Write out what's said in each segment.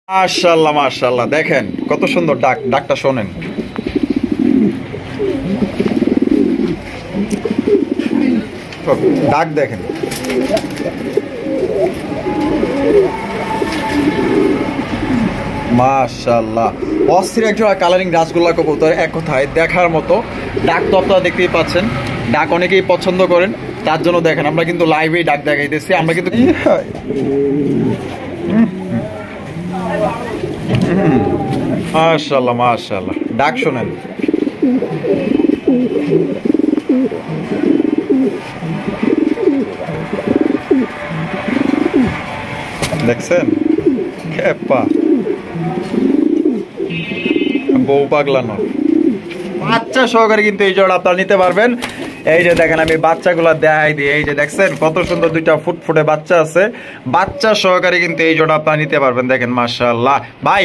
মাশাআল্লাহ মাশাআল্লাহ, দেখেন কত সুন্দর ডাক। ডাকটা শোনেন। ডাক দেখেন। মাশাআল্লাহ, অস্থির একজন কালারিং রাসগোল্লা কবুতর, এক কথায় দেখার মতো। ডাক তো আপনারা দেখতেই পাচ্ছেন, ডাক অনেকেই পছন্দ করেন, তার জন্য দেখেন আমরা কিন্তু লাইভেই ডাক দেখাইতেছি। আমরা কিন্তু মাশাআল্লাহ মাশাআল্লাহ, ডাক শোনেন। দেখছেন খেপা বউ পাগলানো বাচ্চা সহকারে কিন্তু এই জোড়া আপনারা নিতে পারবেন। এই যে দেখেন আমি বাচ্চাগুলো দেখাই দিই। এই যে দেখছেন কত সুন্দর দুইটা ফুটফুটে বাচ্চা আছে, বাচ্চা সহকারে কিন্তু এই জোড়া আপনারা নিতে পারবেন। দেখেন মাশাআল্লাহ, ভাই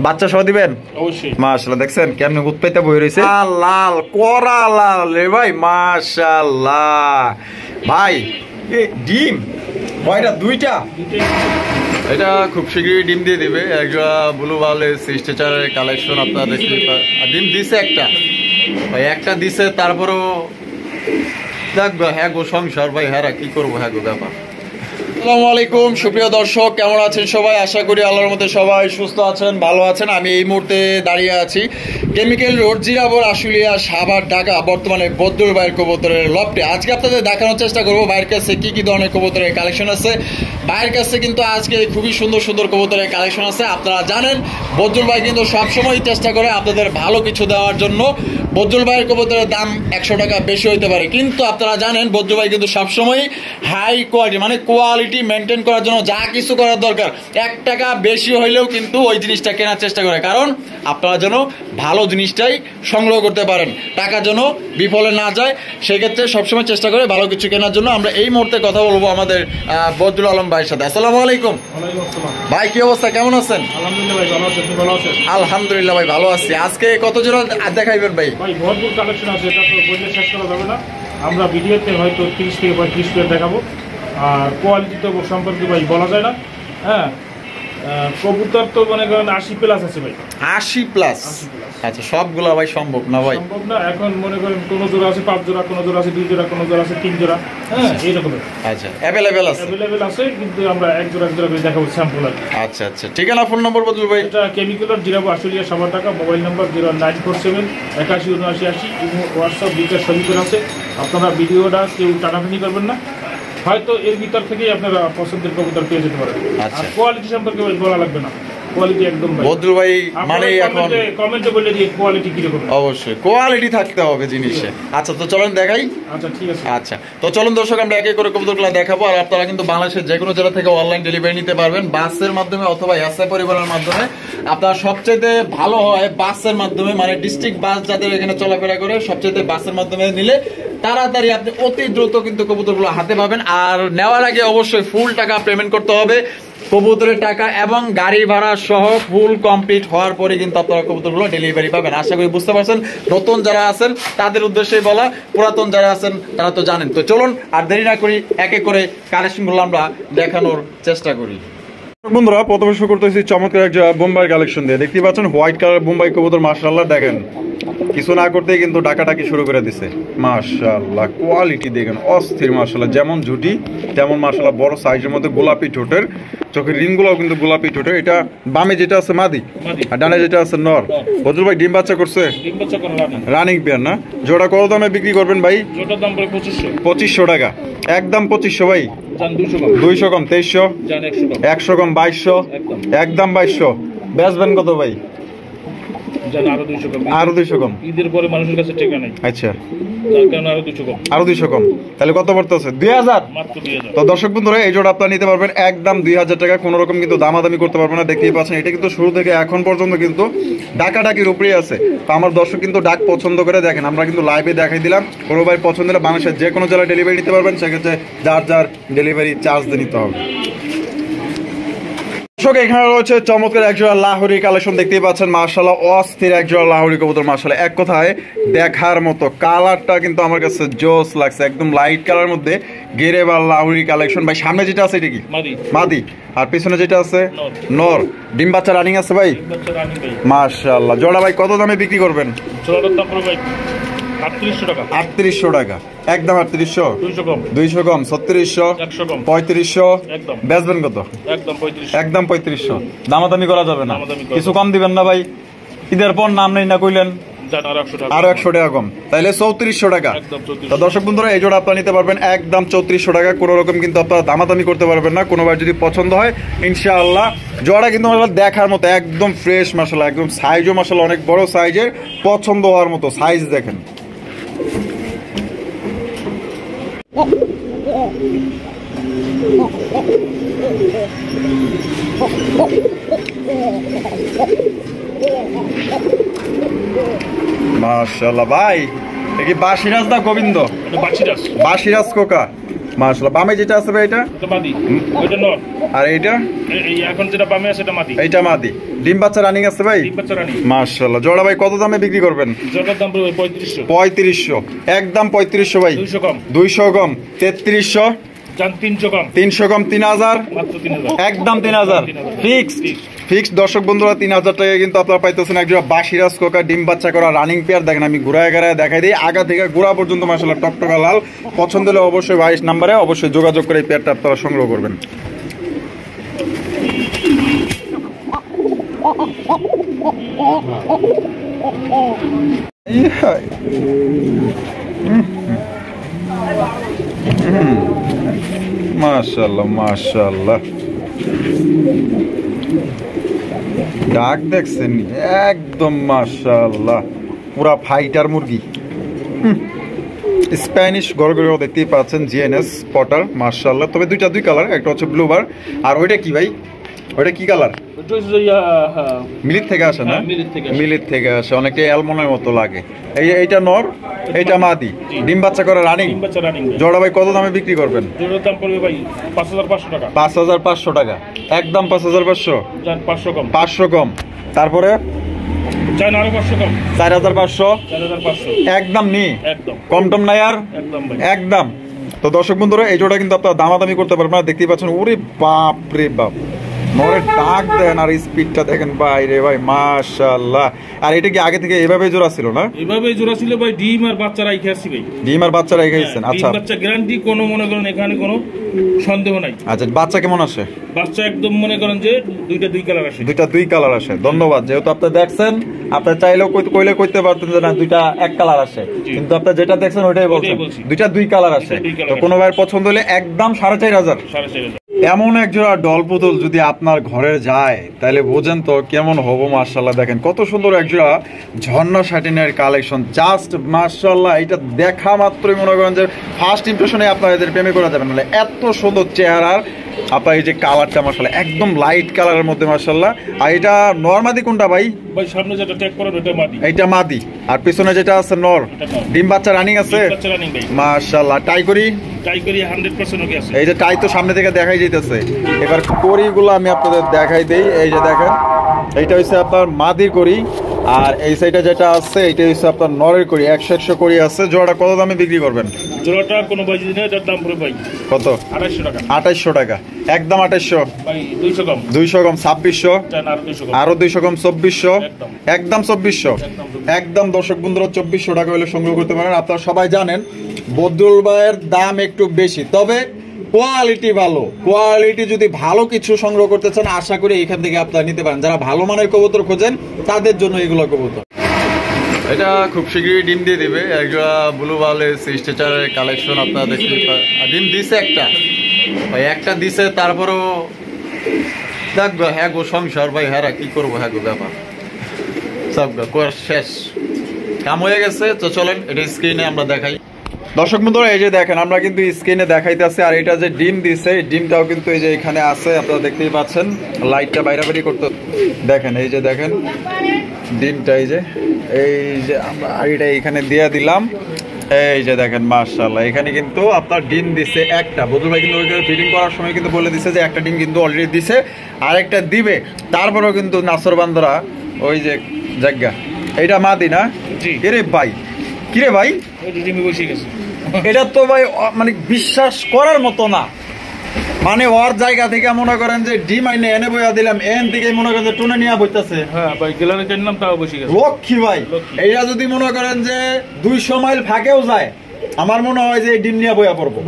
বাচ্চা সহ দিবেন অবশ্যই। মাশাআল্লাহ, দেখছেন কেমনে উৎপাইতে বই রয়েছে, লাল করা লাল রে ভাই। মাশাআল্লাহ ভাই, ডিম কয়টা? দুইটা। এটা খুব শীঘ্রই ডিম দিয়ে দিবে। একটা ব্লু বালের স্টেচারের কালেকশন আপনারা দেখতে পারেন। ডিম দিছে একটা ভাই, একটা দিছে, তারপরেও দেখবো। হ্যাঁ গো সংসার ভাই, হ্যাঁ কি করবো, হ্যাঁ গো ব্যাপার। আসসালামু আলাইকুম সুপ্রিয় দর্শক, কেমন আছেন সবাই? আশা করি আল্লাহর মধ্যে সবাই সুস্থ আছেন, ভালো আছেন। আমি এই মুহূর্তে দাঁড়িয়ে আছি কেমিক্যাল রোড, জিরাবর, আশুলিয়া, সাভার, ঢাকা। বর্তমানে বদরুল ভাইয়ের কবুতরের লফটে আজকে আপনাদের দেখানোর চেষ্টা করবো ভাইয়ের কাছে কি কি ধরনের কবুতরের কালেকশন আছে। ভাইয়ের কাছে কিন্তু আজকে খুবই সুন্দর সুন্দর কবুতরের কালেকশন আছে। আপনারা জানেন বদরুল ভাই কিন্তু সবসময় চেষ্টা করে আপনাদের ভালো কিছু দেওয়ার জন্য। বদরুল ভাইয়ের কবুতরের দাম 100 টাকা বেশি হইতে পারে, কিন্তু আপনারা জানেন বদরুল ভাই কিন্তু সবসময় হাই কোয়ালিটি মানে কোয়ালিটি মেনটেন করার জন্য যা কিছু করার দরকার 1 টাকা বেশি হইলেও কিন্তু ওই জিনিসটা কেনার চেষ্টা করে, কারণ আপনারা যেন ভালো জিনিসটাই সংগ্রহ করতে পারেন, টাকা যেন বিফলে না যায়। সেক্ষেত্রে সবসময় চেষ্টা করে ভালো কিছু কেনার জন্য। আমরা এই মুহূর্তে কথা বলবো আমাদের বদরুল আলম ভাইয়ের সাথে। আসসালামু আলাইকুম ভাই, কি অবস্থা, কেমন আছেন? আলহামদুলিল্লাহ ভাই, ভালো আছি। আজকে কত জোড়া দেখাইবেন ভাই? ভরপুর কালেকশন আছে, এটা তো বললে শেষ করা যাবে না। আমরা ভিডিওতে হয়তো 30 থেকে 35 প্লেট দেখাবো। আর কোয়ালিটি তো সম্পর্কে ভাই বলা যায় না। হ্যাঁ, কবুতর তো মনে করেন 80+ আছে ভাই। 80+? আচ্ছা, সবগুলা ভাই সম্ভব না ভাই, সম্ভব না। এখন মনে করেন কোন জোড়া আছে 5 জোড়া, কোন জোড়া আছে 2 জোড়া, কোন জোড়া আছে 3 জোড়া। হ্যাঁ, এইরকম। আচ্ছা, অ্যাভেলেবেল আছে, কিন্তু আমরা এক জোড়া করে দেখাবো স্যাম্পল আর কি। আচ্ছা আচ্ছা, ঠিকানা ফোন নম্বর বদরুল ভাই? এটা chemical Zirabo, Ashulia, Savar, Dhaka. Mobile number 0947 81 79 80। WhatsApp bKash সবই আছে। আপনারা ভিডিওটা কেউ টানাটানি করবেন না, হয়তো এর ভিতর থেকেই আপনারা পছন্দের কবুতর পেয়ে যেতে পারেন। আর কোয়ালিটি সম্পর্কে বলা লাগবে না, কোয়ালিটি একদম বদরুল ভাই মানে এখন কমেন্টে বলে দিয়ে কোয়ালিটি কি রকম। অবশ্যই কোয়ালিটি থাকতে হবে জিনিসে। আচ্ছা, তো চলেন দেখাই। আচ্ছা ঠিক আছে। আচ্ছা, তো চলুন দর্শক, আমরা একে করে কবুতরগুলো দেখাবো। আর আপনারা কিন্তু বাংলাদেশের যে কোনো জেলা থেকে অনলাইন ডেলিভারি নিতে পারবেন, বাসের মাধ্যমে অথবা এসআই পরিবহনের মাধ্যমে। আপনার সবচেয়ে ভালো হয় বাসের মাধ্যমে, মানে ডিস্ট্রিক্ট বাস যাদের এখানে চলাফেরা করে, সবচেয়ে বাসের মাধ্যমে নিলে তাড়াতাড়ি আপনি অতি দ্রুত কিন্তু কবুতরগুলো হাতে পাবেন। আর নেওয়ার আগে অবশ্যই ফুল টাকা পেমেন্ট করতে হবে, কবুতরের টাকা এবং গাড়ি ভাড়া সহ ফুল কমপ্লিট হওয়ার পরে কিন্তু আপনারা কবুতরগুলো ডেলিভারি পাবেন। আশা করি বুঝতে পারছেন। নতুন যারা আছেন তাদের উদ্দেশ্যেই বলা, পুরাতন যারা আছেন তারা তো জানেন। তো চলুন আর দেরি না করি, একে করে কালেকশনগুলো আমরা দেখানোর চেষ্টা করি। বন্ধুরা, প্রথমে শুরু করতেছি চমৎকার একটা বোম্বাই কালেকশন দিয়ে। দেখতে পাচ্ছেন হোয়াইট কালার বোম্বাই কবুতর। মাশাআল্লাহ, দেখেন কিছু না করতেই কিন্তু ডাকাডাকি শুরু করে দিছে। মাশাআল্লাহ, কোয়ালিটি দেখেন অস্থির। মাশাআল্লাহ, যেমন ঝুটি তেমন মাশাআল্লাহ বড় সাইজের মধ্যে গোলাপি ঠোঁটের, চোখের রিংগুলোও কিন্তু গোলাপি ঠোঁটের। এটা বামে যেটা আছে মাদি, আর ডানে যেটা আছে নর। বদরুল ভাই ডিম বাচ্চা করছে? রানিং পেয়ার না? জোড়া কত দামে বিক্রি করবেন ভাই? জোড়ার দাম পড়ে 2500 টাকা। একদম 2500 ভাই, 200 কম 2300, 100 কম 2200, একদম 2200। বেচবেন কত ভাই? আরো 200 কম। ঈদের পরে মানুষের কাছে টাকা নাই। আচ্ছা, আরো 200 কম, তাহলে কত পড়তেছে? 2000। তো দর্শক বন্ধুরা, এই জোড়া আপনারা নিতে পারবেন একদম 2000 টাকা। কোনো রকম কিন্তু দামাদামি করতে পারবেন না। দেখতেই পাচ্ছেন এটা কিন্তু শুরু থেকে এখন পর্যন্ত কিন্তু ডাকাডাকির উপরেই আছে। তো আমার দর্শক কিন্তু ডাক পছন্দ করে। দেখেন আমরা কিন্তু লাইভে দেখাই দিলাম, কোনো ভাই পছন্দ হলে বাংলাদেশের যে কোনো জেলায় ডেলিভারি নিতে পারবেন। সেক্ষেত্রে যার ডেলিভারি চার্জ দিয়ে নিতে হবে। দর্শক এখানে রয়েছে চমৎকার একজোড়া লাহোরি কালেকশন, দেখতেই পাচ্ছেন মাশাআল্লাহ অস্থির একজোড়া লাহোরি কবুতর, মাশাআল্লাহ এক কথায় দেখার মতো। কালারটা কিন্তু আমার কাছে জোস লাগছে, একদম লাইট কালার মধ্যে গেরেবার লাহোরি কালেকশন। ভাই সামনে যেটা আছে এটা কি? মাদি। আর পিছনে যেটা আছে নর। ডিম বাচ্চা রানিং আছে ভাই, মাশাআল্লাহ। জোড়া ভাই কত দামে বিক্রি করবেন? 3800 টাকা একদম। 3800, 200 কম, 3600, 3500, বেচবেন কত? একদম 3500। দামাদামি করা যাবে না, কিছু কম দিবেন না ভাই? ঈদের পর নাম নেই না কইলেন, আরো 100 টাকা কম, তাইলে 3400 টাকা। তো দর্শক বন্ধুরা এই জোড়া আপনারা নিতে পারবেন একদম 3400 টাকা। কোনো রকম কিন্তু আপনারা দামাদামি করতে পারবেন না। কোনোবার যদি পছন্দ হয় ইনশাআল্লাহ। জোড়া কিন্তু দেখার মতো একদম ফ্রেশ মাশাআল্লাহ, একদম সাইজও মাশাআল্লাহ অনেক বড় সাইজের, পছন্দ হওয়ার মতো সাইজ দেখেন। মাশাআল্লাহ ভাই এ কি বাসিরাজ না গোবিন্দ? বাসিরাজ কোকা, মাশাআল্লাহ। বামে যেটা আছে ভাই এটা মাদি, ওইটা নর। আর এইটা এখন যেটা বামে আছে এটা মাদি, এইটা মাদি। ডিম বাচ্চা রানিং আছে ভাই, ডিম বাচ্চা রানিং, মাশাআল্লাহ। জোড়া ভাই কত দামে বিক্রি করবেন? জোড়ার দাম 3500 একদম 3500 ভাই, 200 কম 3300, 300 কম 3000, একদম 3000 ফিক্সড। দর্শক বন্ধুরা 3000 টাকা কিন্তু আপনারা পাইতেছেন একজোড়া বাসিরাজ কোকা ডিম বাচ্চা করা রানিং পেয়ার। দেখেন আমি ঘুরায় ঘুরায় দেখাই দিই, আগা থেকে গোড়া পর্যন্ত মাশাআল্লাহ টকটকা লাল। পছন্দ হলে অবশ্যই 22 নম্বরে অবশ্যই যোগাযোগ করে এই পেয়ারটা আপনারা সংগ্রহ করবেন। মাশাআল্লাহ মাশাআল্লাহ, ডাক দেখছেন একদম মাশাআল্লাহ, পুরা ফাইটার মুরগি। স্প্যানিশ গরগরেও দেখতেই পাচ্ছেন, জিএনএস পটার মাশাআল্লাহ। তবে দুই কালার, একটা হচ্ছে ব্লুবার আর ওইটা কি ভাই? ওইটা কি কালার? মিলিট থেকে আসে না? মিলিট থেকে আসে, অনেকটা অ্যালমনের মতো লাগে। এইটা নর, এইটা মাদি, ডিম বাচ্চা করে রানিং। জোড়া ভাই কত দামে বিক্রি করবেন? 5500 টাকা একদম। 5500 কম, তারপরে 4500 একদম নি, কম টম নাই আর একদম। তো দর্শক বন্ধুরা এই জোড়া কিন্তু আপনারা দামাদামি করতে পারবেন না, দেখতেই পাচ্ছেন। ওরে বাপ রে বাপ, নরের ডাক দেন আর স্পিডটা দেখেন ভাই রে ভাই, মাশাআল্লাহ। আর এটা কি আগে থেকে এভাবে জোড়া ছিল না? এভাবে জোড়া ছিল ভাই, ডিম আর বাচ্চা রাইখে আসছি ভাই। ডিম আর বাচ্চা রাইখে আসছেন, আচ্ছা। ডিম বাচ্চা গ্যারান্টি, কোনো মনে করেন এখানে কোনো সন্দেহ নাই। আচ্ছা বাচ্চা কেমন আসে? বাচ্চা একদম মনে করেন যে দুইটা দুই কালার আসে। ধন্যবাদ। যেহেতু আপনি দেখছেন, আপনি চাইলেও কইলে কইতে পারতেন যে না দুইটা এক কালার আসে, কিন্তু আপনি যেটা দেখছেন ওইটাই বলছেন দুইটা দুই কালার আসে। তো কোনো ভাইয়ের পছন্দ হলে একদম 4500। এমন একজোড়া ডল পুতুল যদি আপনার ঘরে যায় তাহলে বোঝেন তো কেমন হবো। মাশাআল্লাহ দেখেন কত সুন্দর একজোড়া ঝর্ণা শাটিনের কালেকশন, জাস্ট মাশাআল্লাহ। এটা দেখা মাত্রই মনে করেন যে ফার্স্ট ইমপ্রেশনে আপনার এদের প্রেমে করা যাবে, নাহলে এত সুন্দর চেহারার। আপনার এই যে কালারটা মাশাআল্লাহ একদম লাইট কালারের মধ্যে মাশাআল্লাহ। আর এটা নরমাদি কোনটা ভাই? ভাই সামনে যেটা ট্যাগ করেন ওটা মাদি, এইটা মাদি। আর পিছনে যেটা আছে নর। ডিম বাচ্চা রানিং আছে মাশাআল্লাহ। টাই করি 100% ওকে আছে। এই যে টাই তো সামনে থেকে দেখাই যাইতেছে। এবার করিগুলো আমি আপনাদের দেখাই দেই। এই যে দেখেন, এইটা হচ্ছে আপনার মাদির করি, আর এই সাইডে যেটা আছে এইটা হচ্ছে আপনার নরের করি। 100 করি আছে। জোড়াটা কত দামে বিক্রি করবেন? জোড়াটা কোনো ভাই যদি না, এটার দাম পড়বে ভাই কত? 2800 টাকা একদম। 2800 ভাই, 200 কম 2600, আরো 200 কম 2400, একদম 2400 একদম। দর্শক বন্ধুরা 2400 টাকা হলে সংগ্রহ করতে পারেন। আপনারা সবাই জানেন বদরুল ভাইয়ের দাম একটু বেশি, তবে কোয়ালিটি ভালো। কোয়ালিটি যদি ভালো কিছু সংগ্রহ করতে চান আশা করি এখান থেকে আপনারা নিতে পারেন। যারা ভালো মানের কবুতর খোঁজেন তাদের জন্য এগুলো কবুতর। এটা খুব শীঘ্রই ডিম দিয়ে দিবে। একটা ব্লু বালের স্ট্রেচারের কালেকশন আপনারা দেখতে পারেন। ডিম দিছে একটা দিছে, তারপরেও দেখবো। হ্যাঁ গো সংসার ভাই, হ্যাঁ কি করবো, হ্যাঁ গো ব্যাপার সব শেষ কাম হয়ে গেছে। তো চলেন এটা স্ক্রিনে আমরা দেখাই। দর্শক বন্ধুরা এই যে দেখেন, আমরা কিন্তু স্ক্রিনে দেখাইতেছি। আর এটা যে ডিম দিছে, ডিমটাও কিন্তু এই যে এখানে আছে, আপনারা দেখতেই পাচ্ছেন। লাইটটা বাইরাবাড়ি করতে দেখেন, এই যে দেখেন ডিমটা, এই যে আমরা এটা এখানে দিয়ে দিলাম। এই যে দেখেন মাশাআল্লাহ, এখানে কিন্তু আপনার ডিম দিছে একটা। বদুল ভাই কিন্তু ফিডিং করার সময় কিন্তু বলে দিছে যে একটা ডিম কিন্তু অলরেডি দিছে, আরেকটা দিবে। তারপরেও কিন্তু নাসর বান্দরা ওই যে জায়গা এইটা মাদি না? কিরে ভাই, কিরে ভাই, এটা তো ভাই মানে বিশ্বাস করার মতো না। মানে ওর জায়গা থেকে মনে করেন যে ডিম আইনে এনে বইয়া দিলাম, এন থেকে মনে করেন যে টুনে নিয়ে বইতেছে। হ্যাঁ ভাই, গেলানে কিনলাম তাও বসে গেছে। লক্ষ্মী ভাই, এইটা যদি মনে করেন যে 200 মাইল ফাঁকেও যায়, আমার মনে হয় যে ডিম নিয়ে বইয়া পড়বো,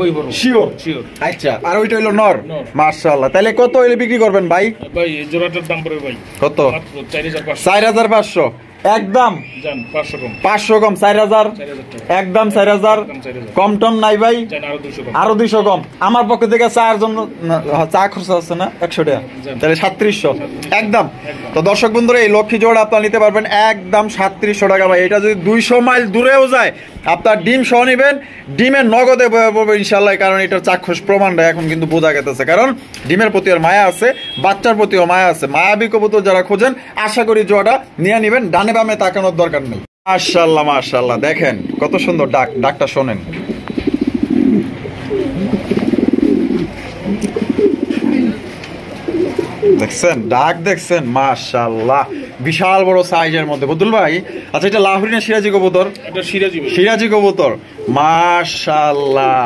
শিওর শিওর। আচ্ছা, আর ওইটা হইলো নর। মাশাআল্লাহ, তাহলে কত হইলে বিক্রি করবেন ভাই? ভাই এই জোড়াটার দাম পড়বে ভাই কত? 4500। একদম 500 কম, 4000 একদম, 4000 কম টম নাই ভাই, আরো 200 কম। আমার পক্ষ থেকে চার জন্য চা খরচা আছে না 100 টাকা, তাহলে 3700 একদম। তো দর্শক বন্ধুরা, এই লক্ষ্মী জোড়া আপনারা নিতে পারবেন একদম 3700 টাকা ভাই। এটা যদি 200 মাইল দূরেও যায়, আপনার ডিম সহ নিবেন, ডিমের নগদে বয়ে পড়বে ইনশাল্লাহ। কারণ এটার চাক্ষুষ প্রমাণটা এখন কিন্তু বোঝা গেছে। কারণ ডিমের প্রতি আর মায়া আছে, বাচ্চার প্রতিও মায়া আছে। মায়াবী কবুতর যারা খোঁজেন, আশা করি জোড়াটা নিয়ে নিবেন, ডানে বামে তাকানোর দরকার নেই। মাশাআল্লাহ মাশাআল্লাহ, দেখেন কত সুন্দর ডাক, ডাকটা শোনেন। দেখছেন ডাক, দেখছেন মাশাআল্লাহ, বিশাল বড় সাইজের মধ্যে। বদুল ভাই, আচ্ছা এটা লাহোরি না সিরাজি কবুতর? এটা সিরাজি, সিরাজি কবুতর। মাশাআল্লাহ,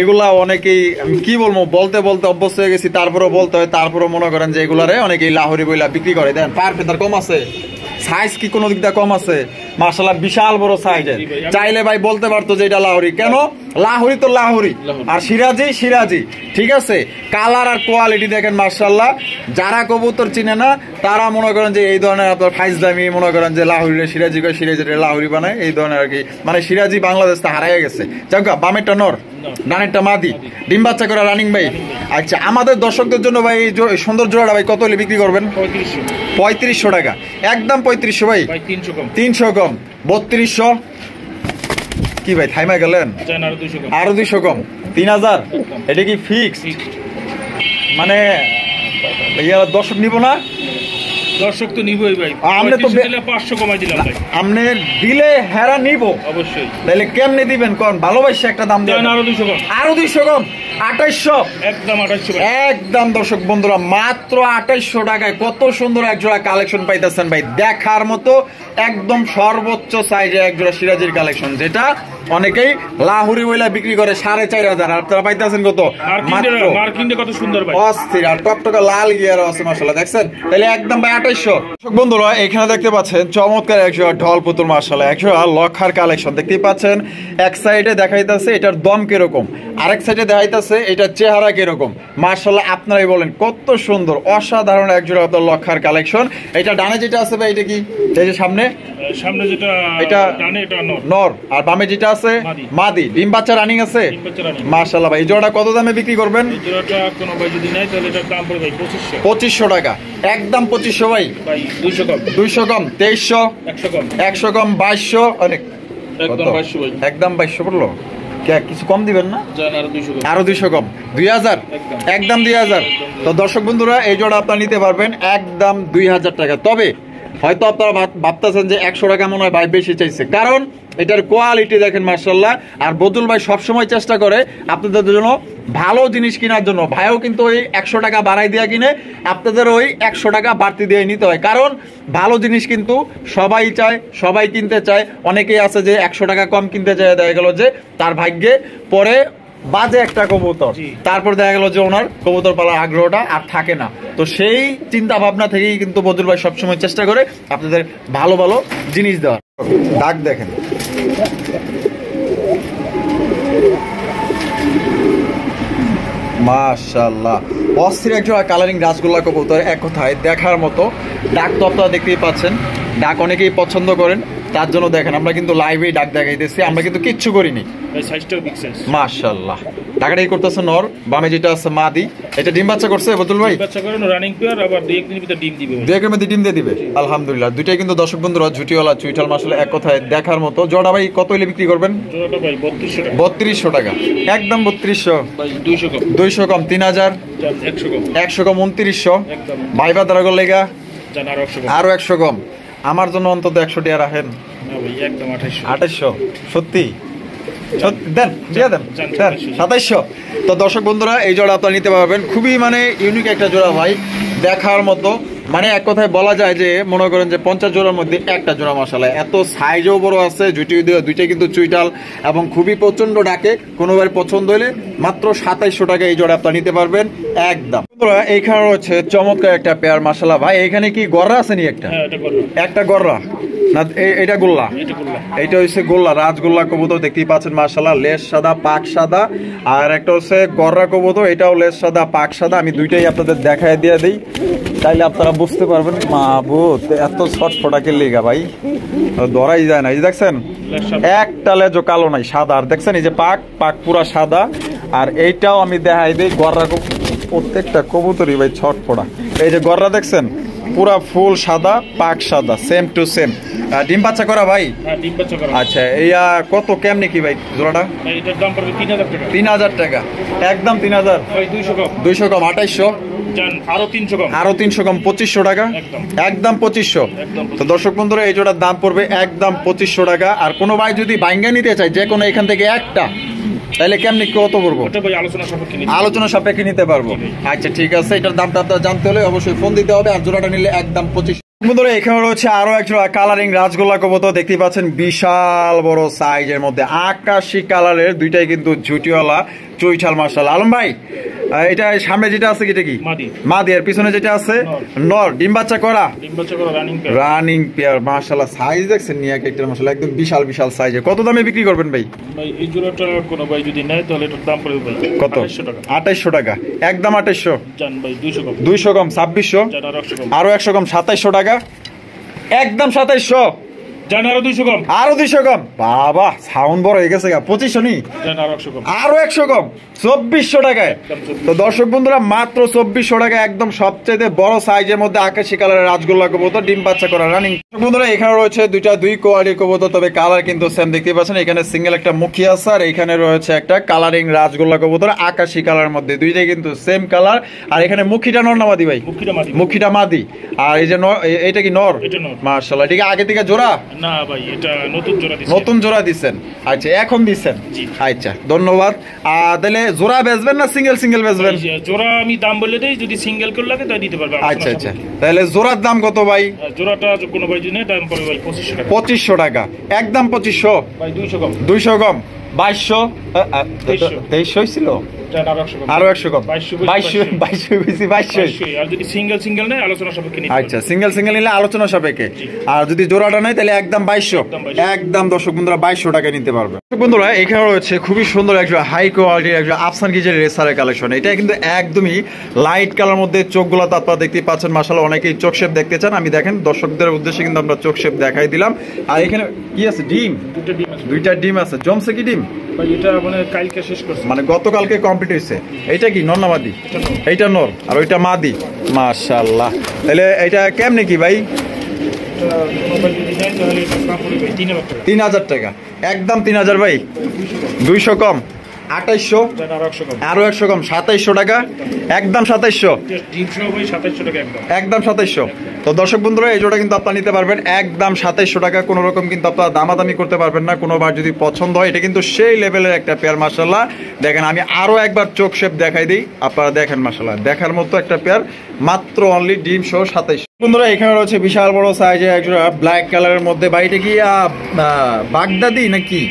এগুলা অনেকেই আমি কি বলবো, বলতে বলতে অভ্যস্ত হয়ে গেছি, তারপরেও বলতে হয়। তারপরেও মনে করেন যে এগুলারে অনেকেই লাহোরি বইলা বিক্রি করে দেন। পার ফেদার কম আছে, সাইজ কি কোনো দিক দিয়ে কম আছে? মাশাআল্লাহ, বিশাল বড় সাইজের। চাইলে ভাই বলতে পারতো যে এটা লাহোরি। কেন? লাহোরি তো লাহোরি, আর সিরাজি সিরাজি। ঠিক আছে, কালার আর কোয়ালিটি দেখেন মাশাআল্লাহ। যারা কবুতর চিনে না তারা মনে করেন যে এই ধরনের আপনার ফাইজদামি মনে করেন যে লাহোরি সিরাজি করে, সিরাজি লাহোরি বানায়, এই ধরনের আর কি। মানে সিরাজি বাংলাদেশ তা হারাই গেছে। যাক, বামেরটা নর, ডানেরটা মাদি, ডিম বাচ্চা করে রানিং ভাই। আচ্ছা, আমাদের দর্শকদের জন্য ভাই এই সুন্দর জোড়াটা ভাই কত হলে বিক্রি করবেন? 3500 টাকা একদম। 3500 ভাই, 300 কম, 3200। কি ভাই থাইমা গেলেন? আরো 200 কম, 3000। এটা কি ফিক্স? মানে দর্শক নিব না? দর্শক তো নিবই ভাই। আপনি তো 500 কমাই দিলাম ভাই। আপনি দিলে হেরা নিব অবশ্যই। তাহলে কেমনে দিবেন কোন? ভালোবাসে একটা দাম দেন। আরো 200 কম, আরো 200 কম, 2800 একদম। 2800 একদম। দর্শক বন্ধুরা, মাত্র 2800 টাকায় কত সুন্দর এক জোড়া কালেকশন পাইতেছেন ভাই, দেখার মতো। একদম সর্বোচ্চ সাইজে এক জোড়া সিরাজির কালেকশন, যেটা অনেকেই লাহোরি বইলা বিক্রি করে 4500। আপনারা পাইতেছেন কত? মাত্র কত সুন্দর ভাই, অস্থির। আর টকটকা লাল গিয়ার আছে মাশাআল্লাহ, দেখছেন? তাহলে একদম ভাই 2800। দর্শক বন্ধুরা, এখানে দেখতে পাচ্ছেন চমৎকার এক জোড়া ঢল পুতুল মাশাআল্লাহ, এক জোড়া লক্ষার কালেকশন দেখতেই পাচ্ছেন। এক সাইডে দেখাইতেছে এটার দম কিরকম, আরেক সাইডে দেখাইতেছে এটার চেহারা কিরকম। মাশাআল্লাহ, আপনারাই বলেন কত সুন্দর, অসাধারণ এক জোড়া আপনার লক্ষার কালেকশন। এটা ডানে যেটা আছে ভাই, এটা কি? এই যে সামনে যেটা, এটা ডানে এটা নর, আর বামে যেটা আছে মাদি। ডিম বাচ্চা রানিং আছে মাশাআল্লাহ ভাই। এই জোড়াটা কত দামে বিক্রি করবেন? এই জোড়াটা কোনো ভাই যদি নেয় তাহলে এটার দাম পড়বে ভাই 2500 টাকা একদম। 2500 ভাই, 200 কম, 2300, 100 কম, 2200। অনেক একদম 2200 ভাই, একদম 2200 পড়লো। কিছু কম দিবেন না? আরো 200 কম, 2000 একদম, 2000। তো দর্শক বন্ধুরা, এই জোড়া আপনারা নিতে পারবেন একদম 2000 টাকা। তবে হয়তো আপনারা ভাবতেছেন যে 100 টাকা মনে হয় ভাই বেশি চাইছে, কারণ এটার কোয়ালিটি দেখেন মাশাআল্লাহ। আর বদুল ভাই সবসময় চেষ্টা করে আপনাদের জন্য ভালো জিনিস কেনার জন্য। ভাইও কিন্তু ওই 100 টাকা বাড়াই দিয়ে কিনে, আপনাদের ওই 100 টাকা বাড়তি দিয়ে নিতে হয়। কারণ ভালো জিনিস কিন্তু সবাই চায়, সবাই কিনতে চায়। অনেকেই আছে যে 100 টাকা কম কিনতে চায়, দেখা গেল যে তার ভাগ্যে পরে বাজে একটা কবুতর, তারপর দেখা গেল যে ওনার কবুতর পালার আগ্রহটা আর থাকে না। তো সেই চিন্তা ভাবনা থেকেই কিন্তু বদুল ভাই সবসময় চেষ্টা করে আপনাদের ভালো ভালো জিনিস দেওয়ার। ডাক দেখেন মাশাআল্লাহ, অস্থির একজোড়া কালারিং রাসগোল্লা কবুতর, এক কথায় দেখার মতো। ডাক তো আপনারা দেখতেই পাচ্ছেন, ডাক অনেকেই পছন্দ করেন, তার জন্য দেখেন আমরা কিন্তু লাইভেই ডাক দেখাইতেছি, আমরা কিন্তু কিচ্ছু করিনি। মাশাআল্লাহ, ডাকাটাই করতেছে নর, বামে যেটা আছে মাদি। এটা ডিম বাচ্চা করছে বদুল ভাই? বাচ্চা করে রানিং পেয়ার, আবার 2 একদিনের ভিতর ডিম দিবে, 2 এর মধ্যে ডিম দিয়ে দিবে আলহামদুলিল্লাহ। দুইটাই কিন্তু দর্শক বন্ধুরা ঝুটিওয়ালা চুইঠাল মাশাআল্লাহ, এক কথায় দেখার মতো। জোড়া ভাই কত হইলে বিক্রি করবেন? জোড়াটা ভাই 3200 টাকা। 3200 টাকা একদম, 3200 ভাই, 200 কম, 200 কম, 3000, 100 কম, 100 কম, 2900 একদম। ভাইবা দাঁড়াগো লেগা জান আরো 100 কম, আরো 100 কম। আমার জন্য অন্তত 100 টাকা রাখেন। না ভাই, একদম 2800। 2800 সত্যি? দেন দিয়ে দেন 2700। তো দর্শক বন্ধুরা এই জোড়া আপনারা নিতে পারবেন, খুবই মানে ইউনিক একটা জোড়া ভাই, দেখার মতো। মানে এক কথায় বলা যায় যে মনে করেন যে 50 জোড়ার মধ্যে একটা জোড়া মাশাআল্লাহ, এত সাইজও বড় আছে, দুইটাই কিন্তু চুইটাল এবং খুবই প্রচন্ড ডাকে। কোনোবার পছন্দ হলে মাত্র 2700 টাকা এই জোড়া আপনারা নিতে পারবেন একদম। বন্ধুরা এইখানে রয়েছে চমৎকার একটা পেয়ার মাশাআল্লাহ। ভাই এখানে কি গররা আছে নি? একটা গররা না, এটা গোল্লা, এইটা হচ্ছে গোল্লা, রাজগোল্লা কবুতর দেখতেই পাচ্ছেন মাশাআল্লাহ, লেজ সাদা পাক সাদা। আর একটা হচ্ছে গররা কবুতর, এটাও লেজ সাদা পাক সাদা। আমি দুইটাই আপনাদের দেখায় দিয়ে দিই, তাইলে আপনারা বুঝতে পারবেন। মাহবুব এত ছটফটাকে লেগা ভাই ধরাই যায় না। এই দেখছেন একটা লেজও কালো নাই, সাদা। আর দেখছেন এই যে পাক পাক পুরা সাদা। আর এইটাও আমি দেখাই দিই, গররা প্রত্যেকটা কবুতরই ভাই ছটফটা। এই যে গররা দেখছেন পুরা ফুল সাদা পাক সাদা, সেম টু সেম। ডিম বাচ্চা করা ভাই? আচ্ছা, এইয়া কত কেমনি কি ভাই জোড়াটা? 3000 টাকা একদম। 3000 200 কম 2800, আরো 300 কম 2500 টাকা একদম 2500। তো দর্শক বন্ধুরা এই জোড়ার দাম পড়বে একদম 2500 টাকা। আর কোনো ভাই যদি বাইঙ্গা নিতে চায় যে কোনো এখান থেকে একটা, তাহলে কেমনি কত পড়বো? আলোচনা সাপেক্ষে নিতে পারবো। আচ্ছা ঠিক আছে, এটার দামটা আপনার জানতে হলে অবশ্যই ফোন দিতে হবে। আর জোড়াটা নিলে একদম 2500। বন্ধুরা এখানে রয়েছে আরো এক জোড়া কালারিং রাজগোল্লা কবুতর, দেখতেই পাচ্ছেন বিশাল বড় সাইজের মধ্যে আকাশি কালারের, দুইটাই কিন্তু ঝুটিওয়ালা চুইঠাল মাশাআল্লাহ। আলম ভাই এটা সামনে যেটা আছে এটা কি? মাদি। আর পিছনে যেটা আছে নর। ডিম বাচ্চা করা রানিং পেয়ার মাশাআল্লাহ। সাইজ দেখছেন নিয়া কেকটার মাশাআল্লাহ, একদম বিশাল বিশাল সাইজের। কত দামে বিক্রি করবেন ভাই? এই জোড়াটা কোন ভাই যদি নেয় তাহলে এটার দাম পড়বে ভাই কত? 2800 টাকা একদম। 2800 জান ভাই, 200 কম 2600, আরো 100 কম 2700 টাকা একদম। 2700 জান, আরো 200 কম, আরো 200 কম। বাবা সাউন্ড বড় হয়ে গেছে গা। 2500 নি, আরো 100 কম 2400 টাকায়। তো দর্শক বন্ধুরা মাত্র 2400 টাকা একদম সবচেয়ে বড় সাইজের মধ্যে আকাশি কালারের রাজগোল্লা কবুতর, ডিম বাচ্চা করা রানিং। বন্ধুরা এখানে রয়েছে দুই কোয়ালিটির কবুতর, তবে কালার কিন্তু সেম দেখতে পাচ্ছেন। এখানে সিঙ্গেল একটা মুখী আছে, আর এখানে রয়েছে একটা কালারিং রাজগোল্লা কবুতর আকাশি কালারের মধ্যে, দুইটাই কিন্তু সেম কালার। আর এখানে মুখীটা নর না মাদি ভাই? মুখীটা মাদি। আর এই যে এটা কি নর? মাশাআল্লাহ। ঠিক আগে থেকে জোড়া না ভাই, এটা নতুন জোড়া দিছেন। নতুন জোড়া দিছেন? আচ্ছা এখন দিছেন। আচ্ছা ধন্যবাদ। তাহলে জোড়া বেচবেন না সিঙ্গেল বেচবেন? জোড়া আমি দাম বলে দেই, যদি সিঙ্গেল করে লাগে তাই দিতে পারবে। আচ্ছা আচ্ছা, তাহলে জোড়ার দাম কত ভাই? জোড়াটা কোনো ভাই যদি নেয় দাম পড়বে ভাই 2500 টাকা। 2500 টাকা একদম 2500 ভাই। 200 কম 2200 2300 ছিল, আরো 100 কম 2200। আর যদি সিঙ্গেল নেয় আলোচনা সাপেক্ষে নিতে। আচ্ছা সিঙ্গেল নিলে আলোচনা সাপেক্ষে। আর যদি জোড়াটা নেয় তাহলে একদম 2200 একদম। দর্শক বন্ধুরা 2200 টাকা নিতে পারবে। বন্ধুরা এখানে রয়েছে খুবই সুন্দর একটা হাই কোয়ালিটির একটা আফসান গিজের রেসারের কালেকশন। এটা কিন্তু একদমই লাইট কালার মধ্যে, চোখগুলো তো আপনারা দেখতেই পাচ্ছেন মাশাআল্লাহ। অনেকেই চোখ শেপ দেখতে চান, আমি দেখেন দর্শকদের উদ্দেশ্যে কিন্তু আমরা চোখ শেপ দেখাই দিলাম। আর এখানে কি আছে? ডিম, দুইটা ডিম আছে। জমছে কি ডিম ভাই? এটা মানে কালকে শেষ করছে, মানে গতকালকে কমপ্লিট হয়েছে। এইটা কি নর না মাদি? এইটা নর আর ওইটা মাদি মাশাআল্লাহ। তাহলে এটা কেমনে কি ভাই? 3000 টাকা একদম। 3000 ভাই। 200 কম 2800, আরো 100 কম 2700 টাকা একদম। 2700 একদম 2700। তো দর্শক বন্ধুরা এই জোড়া কিন্তু আপনারা নিতে পারবেন একদম 2700 টাকা। কোনো রকম কিন্তু আপনারা দামাদামি করতে পারবেন না। কোনোবার যদি পছন্দ হয়, এটা কিন্তু সেই লেভেলের একটা পেয়ার মাশাআল্লাহ। দেখেন আমি আরো একবার চোখ শেপ দেখাই দিই, আপনারা দেখেন মাশাআল্লাহ, দেখার মতো একটা পেয়ার, মাত্র অনলি ডিম সহ 2700। বন্ধুরা এখানে রয়েছে বিশাল বড় সাইজের একজোড়া ব্ল্যাক কালারের মধ্যে। ভাই এটা কি বাগদাদি নাকি?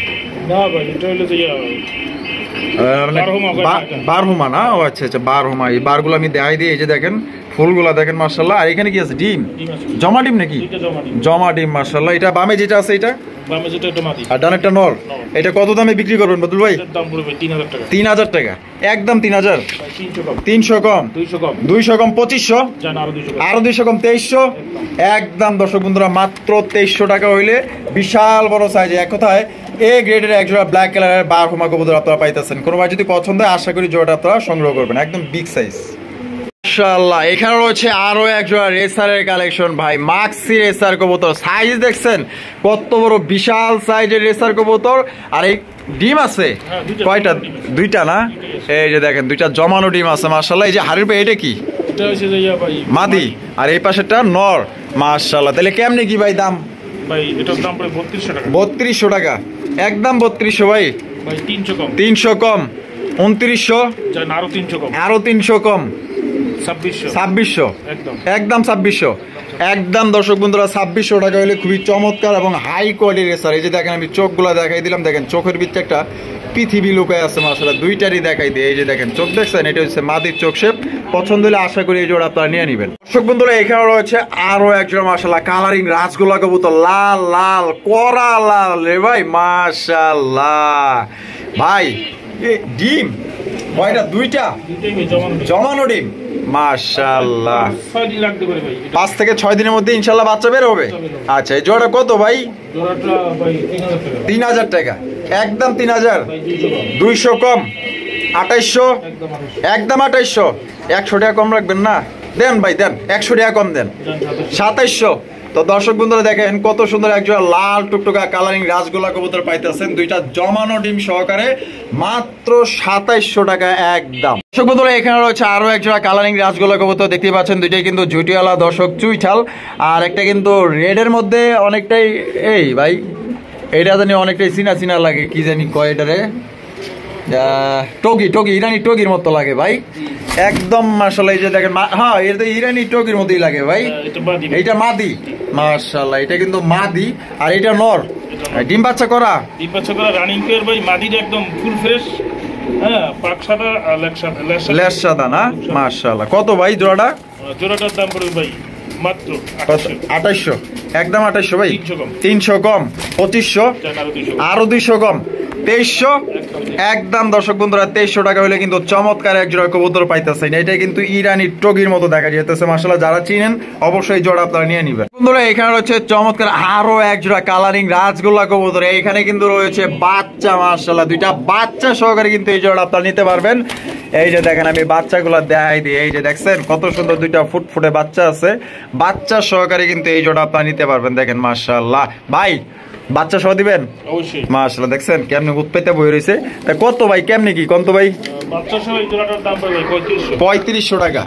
না ভাই, এটা হলো যে বারহুমা না? ও আচ্ছা আচ্ছা, বারহুমা। এই বারগুলো আমি দেখাই দিই। এই যে দেখেন ফুলগুলা দেখেন মাশাআল্লাহ। আর এখানে কি আছে? ডিম, জমা ডিম নাকি? জমা ডিম মাশাআল্লাহ। এটা বামে যেটা আছে এটা, আর ডানেরটা নর। এটা কত দামে বিক্রি করবেন বদুল ভাই? 3000 টাকা একদম। 3000 300 কম 200 কম 2500, আরো 200 কম 2300 একদম। দর্শক বন্ধুরা মাত্র 2300 টাকা হইলে বিশাল বড় সাইজে, এক কথায় এ গ্রেডের একজোড়া ব্ল্যাক কালারের বারহুমা কবুতর আপনারা পাইতেছেন। কোনো ভাই যদি পছন্দ হয় আশা করি জোড়াটা আপনারা সংগ্রহ করবেন, একদম বিগ সাইজ মাশাআল্লাহ। এখানে রয়েছে আরো একজোড়া রেসারের কালেকশন ভাই, মাক্সি রেসার কবুতর। সাইজ দেখছেন কত বড়, বিশাল সাইজের রেসার কবুতর। আর এই ডিম আছে কয়টা? দুইটা না? এই যে দেখেন দুইটা জমানো ডিম আছে মাশাআল্লাহ। এই যে হাড়ির ভাই এটা কি? মাদি। আর এই পাশেরটা নর মাশাআল্লাহ। তাহলে কেমনে কি ভাই দাম? ভাই এটার দাম প্রায় 3200 টাকা। 3200 টাকা একদম 3200 ভাই ভাই 300 কম। 300 কম, 2900, জান আরো 300 কম। আরো 300 কম, 2600। 2600, একদম একদম 2600, একদম দর্শক বন্ধুরা 2600 টাকা হলে খুবই চমৎকার এবং হাই কোয়ালিটির স্যার। এই যে দেখেন আমি চোখগুলো দেখাই দিলাম, দেখেন চোখের ভিতরে একটা পৃথিবী লুকায় আছে মাশাআল্লাহ, দুইটারই দেখাই দিই। এই যে দেখেন চোখ দেখছেন, এটা হচ্ছে মাদির চোখ শেপ। পছন্দ হলে আশা করি এই জোড়া আপনারা নিয়ে নেবেন। দর্শক বন্ধুরা এখানে রয়েছে আরো একজন মাশাআল্লাহ কালারিং রাজগোলা কবুতর, লাল লাল কড়া লাল রে ভাই মাশাআল্লাহ। ভাই এ ডিম কয়টা? দুইটা জমানো ডিম মাশাআল্লাহ। 6 দিন লাগতে পারে ভাই। 5 থেকে 6 দিনের মধ্যে ইনশাআল্লাহ বাচ্চা বের হবে। আচ্ছা এই জোড়া কত ভাই? জোড়াটা ভাই 3000 টাকা। 3000 টাকা, একদম 3000, ভাই 200 কম। 200 কম, 2800, একদম 2800। একদম 2800, 100 টাকা কম রাখবেন না? দেন ভাই দেন, 100 টাকা কম দেন, 2700। তো দর্শক বন্ধুরা দেখেন কত সুন্দর একজোড়া লাল টুকটুকা কালারিং রাজগোলা কবুতর পাইতেছেন, দুইটা জমানো ডিম সহকারে মাত্র 2700 টাকা একদম। দর্শক বন্ধুরা এখানে রয়েছে আরো একজোড়া কালারিং রাজগোলা কবুতর, দেখতে পাচ্ছেন দুইটাই কিন্তু ঝুটিওয়ালা দর্শক চুইঠাল, আর একটা কিন্তু রেডের মধ্যে অনেকটাই এই ভাই এটা জানি অনেকটাই চিনা চিনা লাগে, কি জানি কয় এটারে, টগি টগি ইরানি টগির মতো লাগে ভাই একদম মাশাআল্লাহ। এই যে দেখেন হ্যাঁ এটা তো ইরানি টগির মতোই লাগে ভাই। এইটা মাদি মাশাআল্লাহ, এটা কিন্তু মাদি আর এটা নর। ডিম বাচ্চা করা, ডিম বাচ্চা করা রানিং পেয়ার ভাই। মাদিটা একদম ফুল ফ্রেশ, হ্যাঁ পাক সাদা আর লেস সাদা না মাশাআল্লাহ। কত ভাই জোড়াটা? জোড়াটার দাম পড়বে ভাই মাত্র 2800, একদম 2800 ভাই। 300 কম। 300 কম, 2500, আরো 200 কম, 2300, একদম দর্শক বন্ধুরা 2300 টাকা হলে কিন্তু চমৎকার এক জোড়া কবুতর পাইতেছেন। এটা কিন্তু ইরানি টগির মতো দেখা যাইতেছে মাশাআল্লাহ, যারা চিনেন অবশ্যই জোড়া আপনারা নিয়ে নেবেন। বন্ধুরা এখানে রয়েছে চমৎকার আরো এক জোড়া কালারিং রাজগোল্লা কবুতর, এখানে কিন্তু রয়েছে বাচ্চা মাশাআল্লাহ, দুইটা বাচ্চা সহকারে কিন্তু এই জোড়া আপনারা নিতে পারবেন। এই যে দেখেন আমি বাচ্চাগুলো দেখাই দিই, এই যে দেখছেন কত সুন্দর দুইটা ফুটফুটে বাচ্চা আছে, বাচ্চা সহকারে কিন্তু এই জোড়া আপনারা নিতে পারবেন। দেখেন মাশাআল্লাহ ভাই বাচ্চা সহ দিবেন অবশ্যই মাশাআল্লাহ। দেখছেন কেমনে উৎপেতে বই রয়েছে। তা কত ভাই কেমনে কি কত ভাই? বাচ্চা সহ এই জোড়াটার দাম পড়বে 3500 টাকা,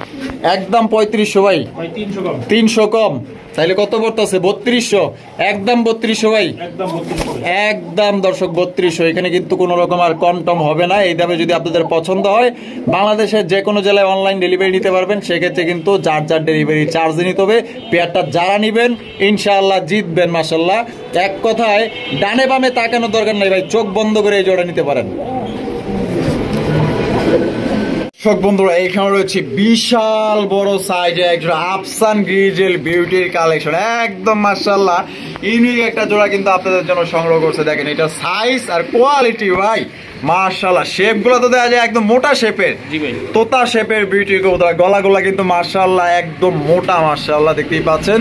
একদম 3500 ভাই। 300 কম। 300 কম, তাইলে কত পড়তেছে? 3200, একদম 3200 ভাই, একদম 3200। একদম দর্শক 3200। এখানে কিন্তু কোনো রকম আর কম হবে না। এই দামে যদি আপনাদের পছন্দ হয় বাংলাদেশের যে কোনো জেলায় অনলাইন ডেলিভারি নিতে পারবেন, সেক্ষেত্রে কিন্তু যার ডেলিভারি চার্জ নিতে হবে। পেয়ারটা যারা নিবেন ইনশাআল্লাহ জিতবেন মাশাআল্লাহ। এক কথায় ডানে বামে তাকানোর দরকার নাই ভাই, চোখ বন্ধ করে এই জোড়া নিতে পারেন। দর্শক বন্ধুরা এখানে রয়েছে বিশাল বড় সাইজে একজোড়া আফসান গ্রিজেল বিউটির কালেকশন, একদম মাশাআল্লাহ ইউনিক একটা জোড়া কিন্তু আপনাদের জন্য সংগ্রহ করছে। দেখেন এটা সাইজ আর কোয়ালিটি ভাই মাশাআল্লাহ, শেপ গুলো তো দেখা যায় একদম মোটা শেপের, তোতা শেপের বিউটি কবুতর, গলাগুলা কিন্তু মাশাআল্লাহ একদম মোটা মাশাআল্লাহ, দেখতেই পাচ্ছেন।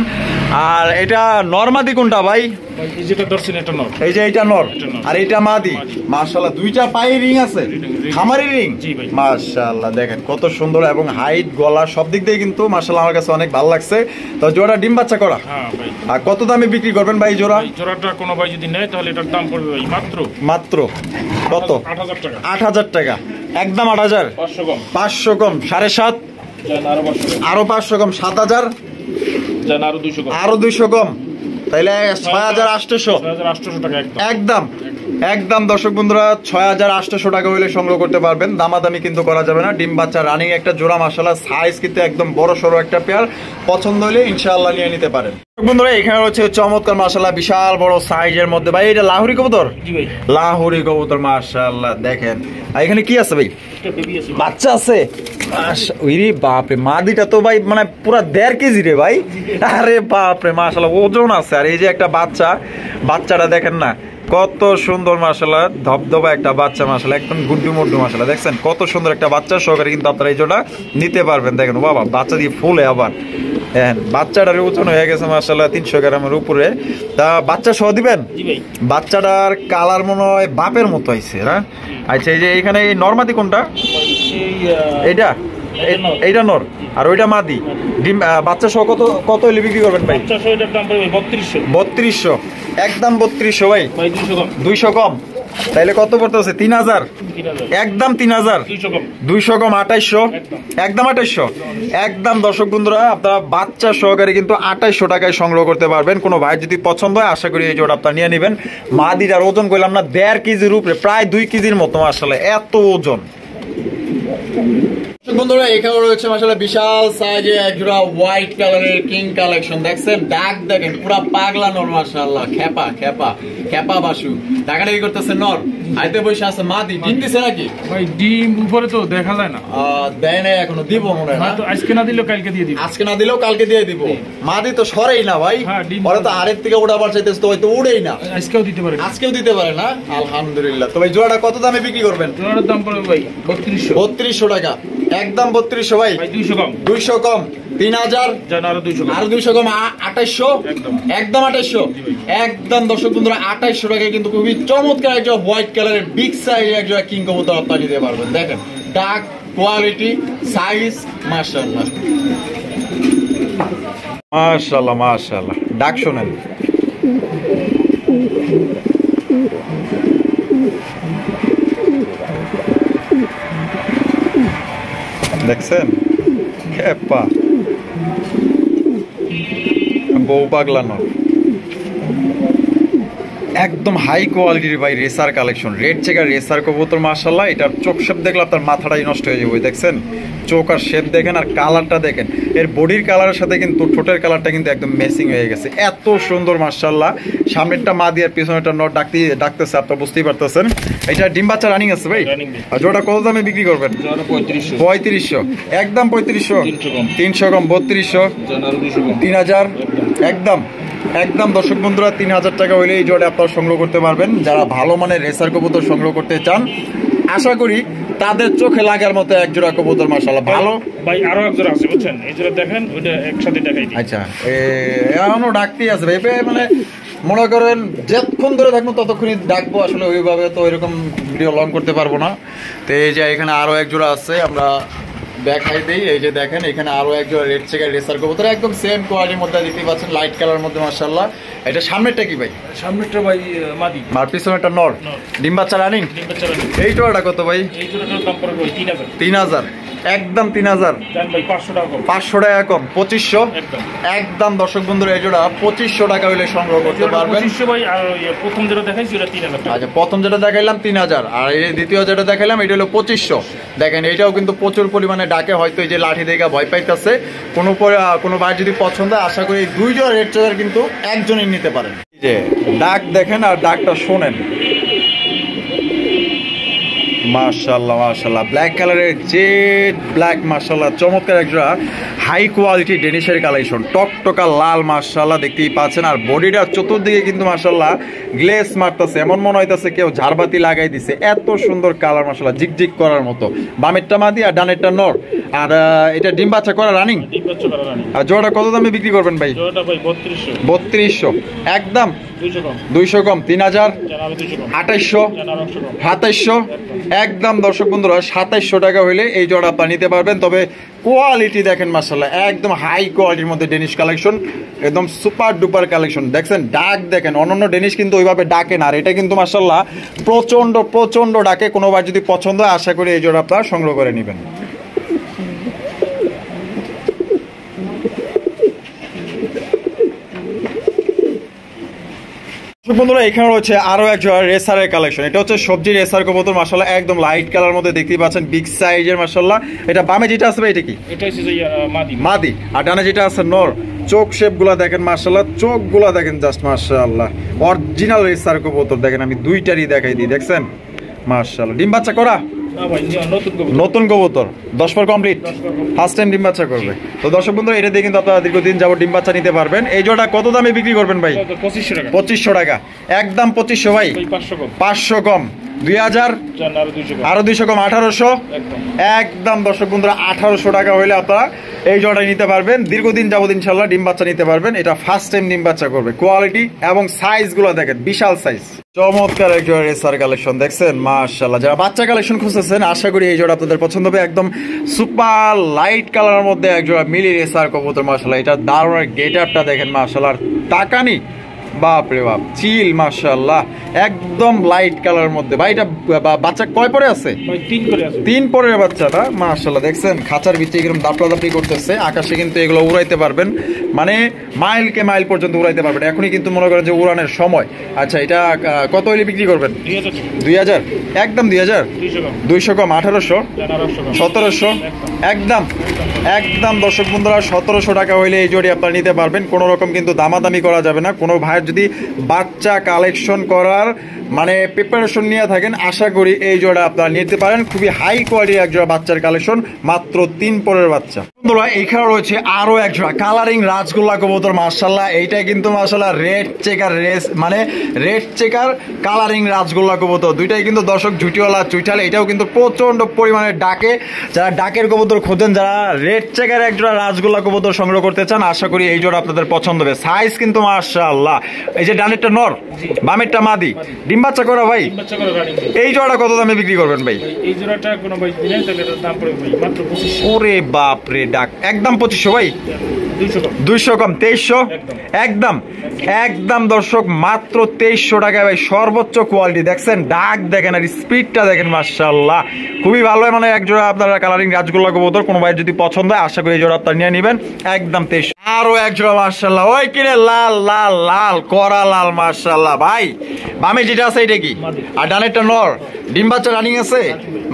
আর এটা নরমাদি কোনটা ভাই? এই যেটা ধরছেন এটা নর। এই যে এটা নর আর এটা মাদি মাশাআল্লাহ, দুইটা পায়ে রিং আছে, খামারি রিং মাশাআল্লাহ। দেখেন কত সুন্দর এবং হাইট গলা সব দিক দিয়ে কিন্তু মাশাআল্লাহ আমার কাছে অনেক ভালো লাগছে। তো জোড়া ডিম বাচ্চা করা, হ্যাঁ ভাই। আর কত দামে বিক্রি করবেন ভাই জোড়া? জোড়াটা কোনো ভাই যদি নেয় তাহলে এটার দাম পড়বে ভাই মাত্র কত? 8000 টাকা। 8000 টাকা, একদম 8000, 500 কম, 500 কম, 7.5, আরো 500 কম, 7000, জান আরো 200 কম, আরো 200 কম, তাইলে 6800 টাকা একদম। একদম দর্শক বন্ধুরা 6800 টাকা হইলে সংগ্রহ করতে পারবেন, দামাদামি কিন্তু করা যাবে না। ডিম বাচ্চা রানিং একটা জোড়া মাশাআল্লাহ, সাইজ কিন্তু একদম বড় সড়ো একটা পেয়ার, পছন্দ হলে ইনশাআল্লাহ নিয়ে নিতে পারেন। বন্ধুরা এখানে হচ্ছে চমৎকার মাশাআল্লাহ বিশাল বড় সাইজের মধ্যে ভাই, এটা লাহুরি কবুতর? জি ভাই লাহুরি কবুতর মাশাআল্লাহ। দেখেন আর এখানে কি আছে ভাই? বাচ্চা আছে ওইরে বাপরে, মাদিটা তো ভাই মানে পুরা 1.5 কেজি রে ভাই, আরে বাপরে মাশাআল্লাহ ওজন আছে। আর এই যে একটা বাচ্চাটা দেখেন না কত সুন্দর মাশাআল্লাহ, ধবধবা একটা বাচ্চা মাশাআল্লাহ, একদম গুড্ডু মুড্ডু মাশাআল্লাহ। দেখছেন কত সুন্দর একটা বাচ্চা সহকারে কিন্তু আপনারা এই জোড়া নিতে পারবেন। দেখেন বাবা বাচ্চা দিয়ে ফুলে, আবার হ্যাঁ বাচ্চাটার ওজন হয়ে গেছে মাশাআল্লাহ 300 গ্রামের উপরে। তা বাচ্চা সহ দিবেন? বাচ্চাটার কালার মনে হয় বাপের মতো হয়েছে না? আচ্ছা এই যে এখানে এই নরমাদি কোনটা? এইটা এইটা নর আর ওইটা মাদি। ডিম বাচ্চা সহ কত হলে বিক্রি করবেন ভাই? 3200, একদম 3200 ভাই। 200 কম, তাইলে কত পড়তেছে? 3000। একদম 3000। 200 কম 2800। একদম 2800। একদম দর্শক বন্ধুরা আপনারা বাচ্চা সহকারে কিন্তু 2800 টাকায় সংগ্রহ করতে পারবেন। কোনো ভাই যদি পছন্দ হয় আশা করি এই জোড়া আপনারা নিয়ে নেবেন। মাদিটার ওজন করলাম না 1.5 কেজির উপরে, প্রায় 2 কেজির মতো আসলে, এত ওজন। বন্ধুরা এখানে রয়েছে মাশাআল্লাহ বিশাল সাইজে একজোড়া হোয়াইট কালারের কিং কালেকশন। দেখছেন ডাক দেখেন পুরা পাগলা নর মাশাআল্লাহ, খেপা খেপা খেপা বাসু। টাকাটা কি করতেছে? নর হাইতে বসে আছে। মাদি ডিম দিছে নাকি ভাই? ডিম উপরে তো দেখা যায় না। দেয় না এখনো, দিব মনে হয়। আজকে না দিলেও কালকে দিয়ে দিব। আজকে না দিলেও কালকে দিয়ে দিব। মাদি তো সরেই না ভাই, ওরা তো আরের থেকে উড়াবার চাইতেছে, তো হয়তো উড়েই না। আজকেও দিতে পারে, আজকেও দিতে পারে না। আলহামদুলিল্লাহ। তো ভাই জোড়াটা কত দামে বিক্রি করবেন? জোড়ার দাম পড়বে ভাই 3200। 3200 টাকা। একদম 3200 ভাই। 200 কম। 200 কম 3000। আরো 200 কম। আরো 200 কম 2800। একদম 2800। একদম দর্শক বন্ধুরা 2800 টাকায় কিন্তু খুবই চমৎকার একটা হোয়াইট কালারের বিগ সাইজ একটা কিং কবুতর আপনারা নিতে পারবেন। দেখেন ডাক, কোয়ালিটি, সাইজ মাশাআল্লাহ মাশাআল্লাহ মাশাআল্লাহ। ডাক শোনেন। দেখছেন খেপা বউ পাগলা নর, একদম হাই কোয়ালিটির ভাই racer collection. Red checker racer কবুতর মাশাআল্লাহ। এটার চোখ শেপ দেখলে আপনার মাথাটাই নষ্ট হয়ে যাবে। দেখছেন চোখ আর শেপ দেখেন আর কালারটা দেখেন, এর বডির কালারের সাথে কিন্তু ঠোঁটের কালারটা কিন্তু একদম ম্যাচিং হয়ে গেছে। এত সুন্দর মাশাআল্লাহ। সামনেরটা মা দিয়ে পিছনেরটা নর ডাকতেছে, আপনারা বুঝতেই পারতেছেন। এটা ডিম বাচ্চা রানিং আছে ভাই। আর জোড়া কত দামে বিক্রি করবেন? 3500। একদম 3500। 300 কম 3200। 3000। একদম একদম দর্শক বন্ধুরা 3000 টাকা হইলে এই জোড়া আপনারা সংগ্রহ করতে পারবেন। যারা ভালো মানের রেসার কবুতর সংগ্রহ করতে চান আশা করি তাদের চোখে লাগার মতো এক জোড়া কবুতর মাশাআল্লাহ ভালো। ভাই আরো এক জোড়া আছে বুঝছেন, এই জোড়া দেখেন, ওটা একসাথে দেখাই দিই। আচ্ছা এখনো ডাকতেই আছে ভাই, মানে মনে করেন যতক্ষণ ধরে থাকবো ততক্ষণই ডাকবো। আসলে ওইভাবে তো ওইরকম ভিডিও লং করতে পারবো না। তো এই যে এখানে আরো এক জোড়া আছে, আমরা দেখাই দেই। এই যে দেখেন এখানে আরো এক জোড়া রেড চেকার রেসার কবুতর, একদম সেম কোয়ালিটির মধ্যে দেখতেই পাচ্ছেন, লাইট কালার মধ্যে মাশাআল্লাহ। এটা সামনেরটা কি ভাই? সামনেরটা ভাই মাদি, আর পিছনেরটা নর। ডিম বাচ্চা রানিং। এই জোড়াটা কত ভাই? এই জোড়াটার দাম পড়বে 3000। 3000। একদম 3000। জান ভাই 500 টাকা কম। 500 টাকা কম 2500। একদম দর্শক বন্ধুরা এই জোড়া 2500 টাকা হইলে সংগ্রহ করতে পারবেন। 2500 ভাই। আর প্রথম যেটা দেখাইছি ওটা 3000 টাকা। আচ্ছা প্রথম যেটা দেখাইলাম 3000, আর এই দ্বিতীয় যেটা দেখাইলাম এটা হলো 2500। দেখেন এটাও কিন্তু প্রচুর পরিমাণে ডাকে, হয়তো এই যে লাঠি দেখে ভয় পাইতেছে। কোনো ভাই যদি পছন্দ হয় আশা করি 2 জোড়া রেড চেকার কিন্তু একজনই নিতে পারেন। যে ডাক দেখেন আর ডাকটা শোনেন মাশাআল্লাহ মাশাআল্লাহ। ব্ল্যাক কালারের জেড ব্ল্যাক মাশাআল্লাহ, চমৎকার একজোড়া হাই কোয়ালিটি ডেনিশের কালেকশন। টকটকা লাল মাশাআল্লাহ দেখতেই পাচ্ছেন। আর বডিটার চতুর্দিকে কিন্তু মাশাআল্লাহ গ্লেস মারতেছে, এমন মনে হইতেছে কেউ ঝাড়বাতি লাগাই দিছে। এত সুন্দর কালার মাশাআল্লাহ, জিকজিক করার মতো। বামেরটা মাদি আর ডানেরটা নর। আর এটা ডিম বাচ্চা করা রানিং। আর জোড়াটা কত দামে বিক্রি করবেন ভাই? জোড়াটা ভাই 3200। 3200। একদম 200 কম। 200 কম 3000। 2800 2700। একদম দর্শক বন্ধুরা 2700 টাকা হইলে এই জোড়া আপনারা নিতে পারবেন। তবে কোয়ালিটি দেখেন মাশাআল্লাহ, একদম হাই কোয়ালিটির মধ্যে ডেনিশ কালেকশন, একদম সুপার ডুপার কালেকশন। দেখছেন ডাক দেখেন, অন্যান্য ডেনিশ কিন্তু ওইভাবে ডাকে না, আর এটা কিন্তু মাশাআল্লাহ প্রচন্ড প্রচন্ড ডাকে। কোনোবার যদি পছন্দ হয় আশা করি এই জোড়া আপনারা সংগ্রহ করে নেবেন। বন্ধুরা এখানে রয়েছে আরো এক জোড়া রেসারের কালেকশন। এটা হচ্ছে সবজি রেসার কবুতর মাশাআল্লাহ, একদম লাইট কালার মধ্যে দেখতেই পাচ্ছেন, বিগ সাইজের মাশাআল্লাহ। এটা বামে যেটা আছে এটা কি? এটা হচ্ছে মাদি। মাদি। আর ডানে যেটা আছে নর। চোখ শেপ গুলা দেখেন মাশাআল্লাহ, চোখ গুলা দেখেন জাস্ট মাশাআল্লাহ, অরিজিনাল রেসার কবুতর। দেখেন আমি দুইটারই দেখাই দিই, দেখছেন মাশাআল্লাহ। ডিম বাচ্চা করা নতুন কবুতর 10 পর কমপ্লিট, ফার্স্ট টাইম ডিম বাচ্চা করবে। তো দর্শক বন্ধু এটা দিয়ে কিন্তু আপনারা দীর্ঘদিন যাবত ডিম বাচ্চা নিতে পারবেন। এই জোড়া কত দামে বিক্রি করবেন ভাই? 2500 টাকা। একদম 2500 ভাই। 500 কম 2000। আরো 200 কম 1800। একদম দর্শক বন্ধুরা 1800 টাকা হইলে আপনারা এই জোড়াটাই নিতে পারবেন। দীর্ঘদিন যাবত ইনশাআল্লাহ ডিম বাচ্চা নিতে পারবেন। এটা ফার্স্ট টাইম ডিম বাচ্চা করবে। কোয়ালিটি এবং সাইজ গুলো দেখেন, বিশাল সাইজ, চমৎকার এক জোড়া রেসার কালেকশন। দেখছেন মাশাআল্লাহ, যারা বাচ্চা কালেকশন খুঁজতেছেন আশা করি এই জোড়া আপনাদের পছন্দ হবে। একদম সুপার লাইট কালারের মধ্যে এক জোড়া মিলি রেসার কবুতর মাশাআল্লাহ। এটা দারুণ গেটআপটা দেখেন মাশাআল্লাহ, আর টাকানি বাপরে বাপ, চিল মাশাআল্লাহ, একদম লাইট কালার মধ্যে। ভাই এটা বাচ্চা কয় পরে আছে? ভাই 3 করে আছে। 3 পরের বাচ্চাটা মাশাআল্লাহ, দেখছেন খাঁচার ভিতরে এরকম দাপড়াদাপড়ি করতেছে। আকাশে কিন্তু এগুলো উড়াইতে পারবেন, মানে মাইলকে মাইল পর্যন্ত উড়াইতে পারবেন। এখনই কিন্তু মনে করেন যে উড়ানের সময়। আচ্ছা, এটা কত হইলে বিক্রি করবেন? 2000, একদম 2000, 200 কম, 1800, 1700, একদম একদম। দর্শক বন্ধুরা, 1700 টাকা হইলে এই জোড়ি আপনারা নিতে পারবেন। কোনো রকম কিন্তু দামাদামি করা যাবে না। কোনো ভাইয়ের যদি বাচ্চা কালেকশন করার মানে প্রিপারেশন নিয়ে থাকেন, আশা করি এই জোড়া আপনারা নিতে পারেন। খুবই হাই কোয়ালিটির এক জোড়া বাচ্চার কালেকশন, মাত্র 3 পরের বাচ্চা। বন্ধুরা, এখানে রয়েছে আরো এক জোড়া কালারিং রাজগোল্লা কবুতর মাশাআল্লাহ। এইটা কিন্তু মাশাআল্লাহ রেড চেকার রেস, মানে রেড চেকার কালারিং রাজগোল্লা কবুতর। দুইটাই কিন্তু দর্শক ঝুটিওয়ালা চুইঠাল। এটাও কিন্তু প্রচন্ড পরিমাণে ডাকে। যারা ডাকের কবুতর খোঁজেন, যারা রেড চেকার এক জোড়া রাজগোল্লা কবুতর সংগ্রহ করতে চান, আশা করি এই জোড়া আপনাদের পছন্দ হবে। সাইজ কিন্তু মাশাআল্লাহ। এই যে ডানেরটা নর, বামেরটা মাদি, ডিম বাচ্চা করা। ভাই এই জোড়াটা কত দামে বিক্রি করবেন ভাই? এই জোড়াটা কোনো ভাই দিলেন তাহলে এটার দাম পড়বে ভাই মাত্র 2500। ওরে বাপ রে, ডাক একদম 2500 ভাই, 200 কম, 2300, একদম একদম। দর্শক মাত্র 2300 টাকায় ভাই, সর্বোচ্চ কোয়ালিটি। দেখছেন ডাক দেখেন আর স্পিডটা দেখেন মাশাআল্লাহ, খুবই ভালো। মানে এক জোড়া আপনারা কালারিং রাজগোল্লা কবুতর কোনো ভাই যদি পছন্দ হয়, আশা করি এই জোড়া আপনারা নিয়ে নেবেন, একদম 2300। আরো এক জোড়া মাশাআল্লাহ, ওই কিরে লাল লাল লাল করা লাল মাশাআল্লাহ। ভাই বামে যেটা আছে এটা কি? আর ডানেরটা নর, ডিম বাচ্চা রানিং আছে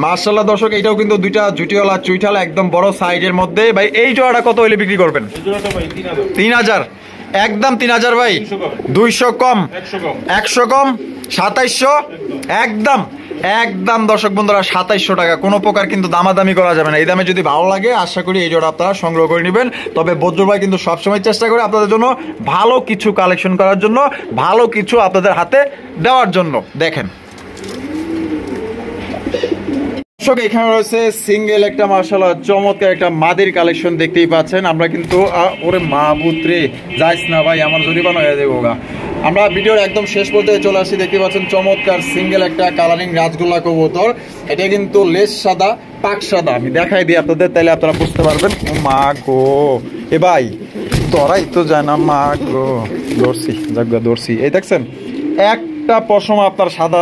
মাশাআল্লাহ। দর্শক এটাও কিন্তু দুইটা জুটিওয়ালা চুইঠাল, একদম বড় সাইজের মধ্যে। ভাই এই জোড়াটা কত হইলে বিক্রি করবেন? 3000, একদম 3000 ভাই, 200 কম, 100 কম, 2700, একদম একদম। দর্শক বন্ধুরা, 2700 টাকা। কোনো প্রকার কিন্তু দামাদামি করা যাবে না। এই দামে যদি ভালো লাগে, আশা করি এই জোড়া আপনারা সংগ্রহ করে নেবেন। তবে বজ্র ভাই কিন্তু সবসময় চেষ্টা করে আপনাদের জন্য ভালো কিছু কালেকশন করার জন্য, ভালো কিছু আপনাদের হাতে দেওয়ার জন্য। দেখেন দর্শক, এখানে রয়েছে সিঙ্গেল একটা মাশাআল্লাহ চমৎকার একটা মাদির কালেকশন দেখতেই পাচ্ছেন। আমরা কিন্তু ওরে মাহবুব রে, যাইস না ভাই, আমার জরিমানা হয়ে দেবো গা। আমরা ভিডিওর একদম শেষ পর্যায়ে চলে আসি। দেখতে পাচ্ছেন চমৎকার সিঙ্গেল একটা কালারিং রাজগোল্লা কবুতর। এটা কিন্তু লেস সাদা, পাক সাদা। আমি দেখাই দিই আপনাদের, তাইলে আপনারা বুঝতে পারবেন। ও মা গো, এ ভাই ধরাই তো যায় না, মা গো, ধরছি জাগা ধরছি। এই দেখছেন একটা পশম আপনার সাদা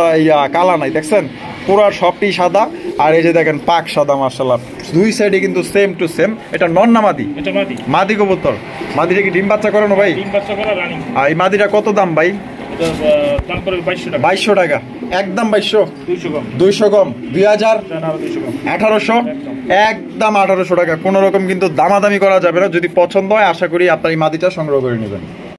কালা নাই, দেখছেন পুরা সবটি সাদা। আর এই যে দেখেন পাক সাদা মাশাআল্লাহ, দুই সাইডে কিন্তু সেম টু সেম। এটা নর না মাদি? এটা মাদি। মাদি কবুতর। মাদিটা কি ডিম বাচ্চা করানো ভাই? ডিম বাচ্চা করা রানিং। আর এই মাদিটা কত দাম ভাই? এটা দাম পড়বে 2200 টাকা। 2200 টাকা, একদম 2200, 200 কম, 200 কম, 2000, 200 কম, 1800, একদম 1800 টাকা। কোনো রকম কিন্তু দামাদামি করা যাবে না। যদি পছন্দ হয়, আশা করি আপনার এই মাদিটা সংগ্রহ করে নেবেন।